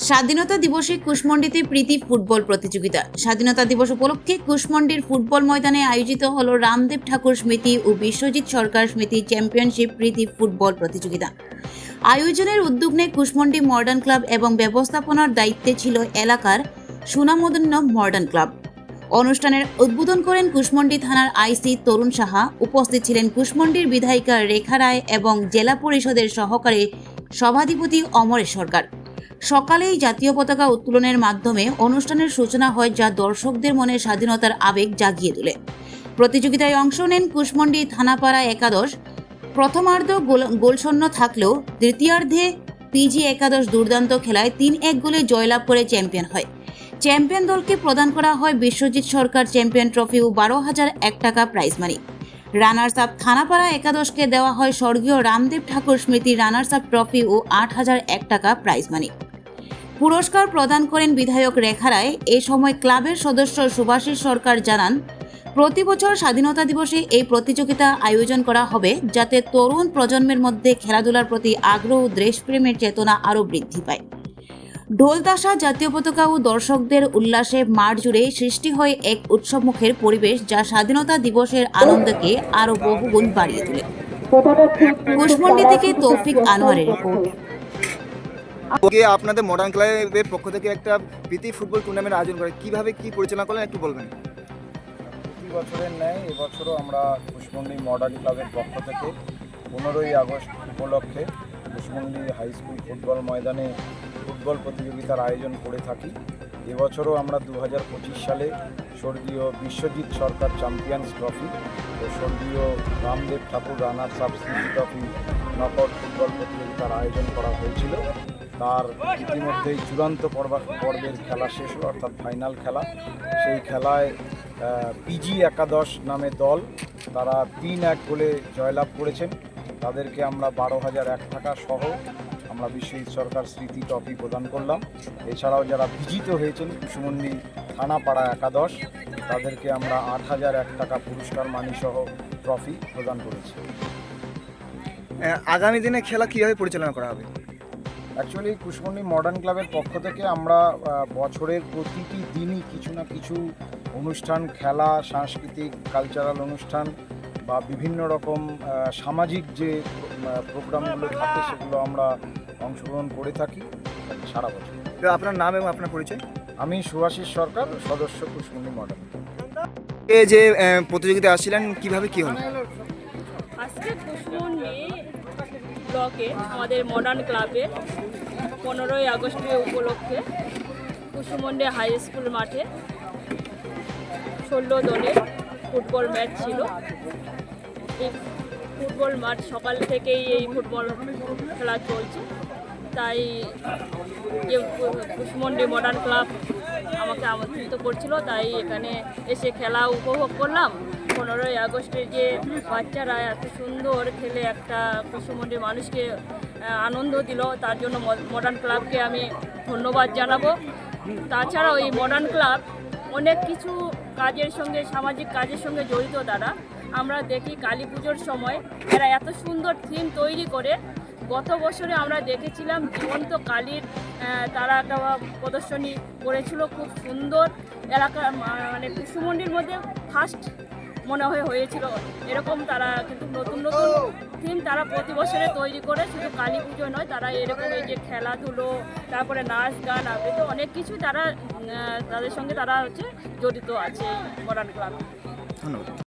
স্বাধীনতা দিবসে কুশমন্ডিতে প্রীতি ফুটবল প্রতিযোগিতা। স্বাধীনতা দিবস উপলক্ষে কুশমন্ডির ফুটবল ময়দানে আয়োজিত হল রামদেব ঠাকুর স্মৃতি ও বিশ্বজিৎ সরকার স্মৃতি চ্যাম্পিয়নশিপ প্রীতি ফুটবল প্রতিযোগিতা। আয়োজনের উদ্যোগ নেয় কুশমন্ডি মডার্ন ক্লাব এবং ব্যবস্থাপনার দায়িত্বে ছিল এলাকার সুনামধন্য মডার্ন ক্লাব। অনুষ্ঠানের উদ্বোধন করেন কুশমন্ডি থানার আইসি তরুণ সাহা। উপস্থিত ছিলেন কুশমন্ডির বিধায়িকা রেখা রায় এবং জেলা পরিষদের সহকারী সভাধিপতি অমরেশ সরকার। সকালেই জাতীয় পতাকা উত্তোলনের মাধ্যমে অনুষ্ঠানের সূচনা হয়, যা দর্শকদের মনে স্বাধীনতার আবেগ জাগিয়ে তোলে। প্রতিযোগিতায় অংশ নেন কুশমন্ডি থানাপাড়া একাদশ। প্রথমার্ধ গোলশূন্য থাকলেও দ্বিতীয়ার্ধে পিজি একাদশ দুর্দান্ত খেলায় ৩-১ গোলে জয়লাভ করে চ্যাম্পিয়ন হয়। চ্যাম্পিয়ন দলকে প্রদান করা হয় বিশ্বজিৎ সরকার চ্যাম্পিয়ন ট্রফি ও ১২,০০০ টাকা prize money. Runners up Thanapara একাদশকে দেওয়া হয় স্বর্গীয় রামদেব ঠাকুর স্মৃতি রানার্স আপ ট্রফি ও ৮,০০০ টাকা প্রাইজ মানি। পুরস্কার প্রদান করেন বিধায়ক রেখা রায়। এ সময় ক্লাবের সদস্য সুভাষিস সরকার জানান, প্রতি বছর স্বাধীনতা দিবসে এই প্রতিযোগিতা আয়োজন করা হবে, যাতে তরুণ প্রজন্মের মধ্যে খেলাধুলার প্রতি আগ্রহ ও দেশপ্রেমের চেতনা আরও বৃদ্ধি পায়। ঢোল-তাশা, জাতীয় পতাকা ও দর্শকদের উল্লাসে মাঠ জুড়ে সৃষ্টি হয় এক উৎসবমুখের পরিবেশ, যা স্বাধীনতা দিবসের আনন্দকে আরও বহুগুণ বাড়িয়ে তোলে। কুশমন্ডি থেকে তৌফিক আনোয়ারের রিপোর্ট। আপনাদের মডার্ন ক্লাবের পক্ষ থেকে একটা প্রীতি ফুটবল টুর্নামেন্ট আয়োজন করে, কিভাবে কি পরিচালনা করলেন একটু বলবেন? প্রতি বছরের ন্যায় এবছরও আমরা কুশমন্ডি মডার্ন ক্লাবের পক্ষ থেকে 15ই আগস্ট উপলক্ষে কুশমন্ডি হাই স্কুল ফুটবল ময়দানে ফুটবল প্রতিযোগিতার আয়োজন করে থাকি। এবছরও আমরা 2025 সালে স্বর্গীয় বিশ্বজিৎ সরকার চ্যাম্পিয়ন্স ট্রফি ও স্বর্গীয় রামদেব ঠাকুর রানার্স আপ স্মৃতি ট্রফি নকআউট ফুটবল প্রতিযোগিতার আয়োজন করা হয়েছিল। তার ইতিমধ্যেই চূড়ান্ত পর্বের খেলা শেষ হলো, অর্থাৎ ফাইনাল খেলা। সেই খেলায় পিজি একাদশ নামে দল, তারা 3-1 গোলে জয়লাভ করেছেন। তাদেরকে আমরা 12,001 টাকা সহ আমরা বিশ্বজিৎ সরকার স্মৃতি ট্রফি প্রদান করলাম। এছাড়াও যারা বিজিত হয়েছেন কুশমন্ডি থানাপাড়া একাদশ, তাদেরকে আমরা 8,001 টাকা পুরস্কার মানি সহ ট্রফি প্রদান করেছি। আগামী দিনে খেলা কীভাবে পরিচালনা করা হবে? অ্যাকচুয়ালি কুশমন্ডি মডার্ন ক্লাবের পক্ষ থেকে আমরা বছরের প্রতিটি দিনই কিছু না কিছু অনুষ্ঠান, খেলা, সাংস্কৃতিক কালচারাল অনুষ্ঠান বা বিভিন্ন রকম সামাজিক যে প্রোগ্রামগুলো থাকে সেগুলো আমরা অংশগ্রহণ করে থাকি সারা বছর। আপনার নাম এবং আপনার পরিচয়? আমি সুভাষিস সরকার, সদস্য কুশমন্ডি মডার্ন। এই যে প্রতিযোগিতায় আসছিলেন, কিভাবে কি হলো? আজকে কুশমন্ডি ব্লকে আমাদের মডার্ন ক্লাবে 15ই আগস্টের উপলক্ষে কুশমন্ডি হাই স্কুল মাঠে 16 দলের ফুটবল ম্যাচ ছিল। এই ফুটবল মাঠ সকাল থেকেই এই ফুটবল খেলা চলছে, তাই যে কুশমন্ডি মডার্ন ক্লাব আমাকে আমন্ত্রিত করছিল, তাই এখানে এসে খেলা উপভোগ করলাম। 15ই আগস্টের যে বাচ্চারা এত সুন্দর খেলে একটা কুশমন্ডির মানুষকে আনন্দ দিল, তার জন্য মডার্ন ক্লাবকে আমি ধন্যবাদ জানাবো। তাছাড়াও এই মডার্ন ক্লাব অনেক কিছু কাজের সঙ্গে, সামাজিক কাজের সঙ্গে জড়িত। তারা আমরা দেখি কালী পুজোর সময় এরা এত সুন্দর থিম তৈরি করে। গত বছরে আমরা দেখেছিলাম জীবন্ত কালীর তারা একটা প্রদর্শনী করেছিল, খুব সুন্দর। এলাকার মানে কুশমন্ডির মধ্যে ফার্স্ট মনে হয়েছিল এরকম। তারা কিন্তু নতুন নতুন থিম তারা প্রতি বছরে তৈরি করে, শুধু কালী পুজো নয়, তারা এরকম এই যে খেলাধুলো, তারপরে নাচ গান, আবৃত্তি, অনেক কিছু তারা তাদের সঙ্গে তারা জড়িত আছে মডার্ন ক্লাব। ধন্যবাদ।